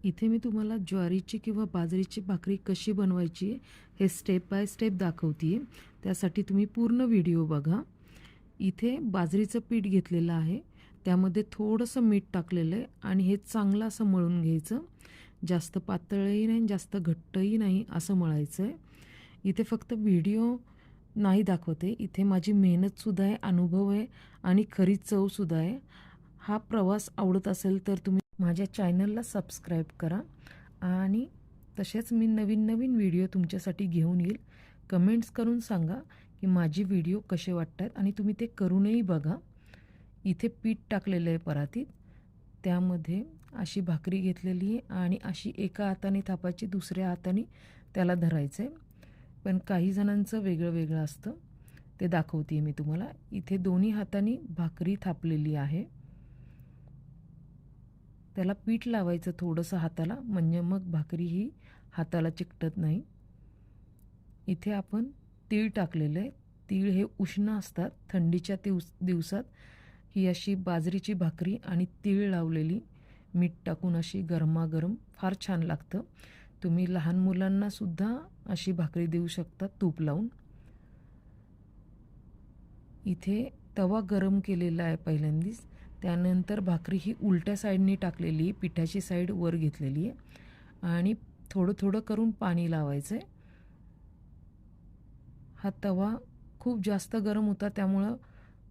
इथे मी तुम्हाला ज्वारीची किंवा बाजरीची भाकरी कशी बनवायची हे स्टेप बाय स्टेप दाखवते. त्यासाठी तुम्ही पूर्ण व्हिडिओ बघा. इथे बाजरीचं पीठ घेतलेलं आहे, त्यामध्ये थोडंसं मीठ टाकलेलं आहे आणि हे चांगलं असं मळून घ्यायचं. जास्त पातळही नाही जास्त घट्टही नाही असं मळायचं आहे. इथे फक्त व्हिडिओ नाही दाखवते, इथे माझी मेहनतसुद्धा आहे, अनुभव आहे आणि खरी चवसुद्धा आहे. हा प्रवास आवडत असेल तर तुम्ही माझ्या चॅनलला सबस्क्राईब करा आणि तसेच मी नवीन नवीन व्हिडिओ तुमच्यासाठी घेऊन येईल. कमेंट्स करून सांगा की माझी व्हिडिओ कसे वाटतात आणि तुम्ही ते करूनही बघा. इथे पीठ टाकलेलं आहे परातीत, त्यामध्ये अशी भाकरी घेतलेली आहे आणि अशी एका हाताने थापायची, दुसऱ्या हाताने त्याला धरायचं आहे. पण काही जणांचं वेगळं वेगळं असतं, ते दाखवते मी तुम्हाला. इथे दोन्ही हाताने भाकरी थापलेली आहे. त्याला पीठ लावायचं थोडंसं हाताला, म्हणजे मग भाकरी ही हाताला चिकटत नाही. इथे आपण तीळ टाकलेलं आहे. तीळ हे उष्ण असतात. थंडीच्या दिवसात ही अशी बाजरीची भाकरी आणि तीळ लावलेली मीठ टाकून अशी गरमागरम फार छान लागतं. तुम्ही लहान मुलांनासुद्धा अशी भाकरी देऊ शकता तूप लावून. इथे तवा गरम केलेला आहे पहिल्यांदाच. त्यानंतर भाकरी ही उलट्या साईडनी टाकलेली आहे, पिठाची साईड वर घेतलेली आहे आणि थोडं थोडं करून पाणी लावायचं आहे. हा तवा खूप जास्त गरम होता, त्यामुळं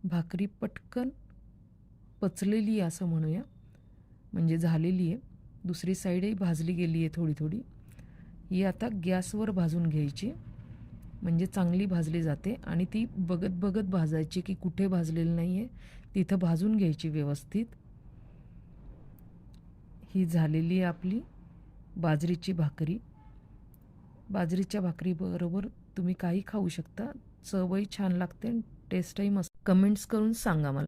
भाकरी पटकन पचलेली आहे असं म्हणूया, म्हणजे झालेली आहे. दुसरी साईडही भाजली गेली आहे थोडी थोडी. ही आता गॅसवर भाजून घ्यायची, म्हणजे चांगली भाजली जाते आणि ती बघत बघत भाजायची की कुठे भाजलेलं नाही आहे, तिथं भाजून घ्यायची व्यवस्थित. ही झालेली आहे आपली बाजरीची भाकरी. बाजरीच्या भाकरीबरोबर तुम्ही काही खाऊ शकता. चवही छान लागते, टेस्टही मस्त. कमेंट्स करून सांगा मला.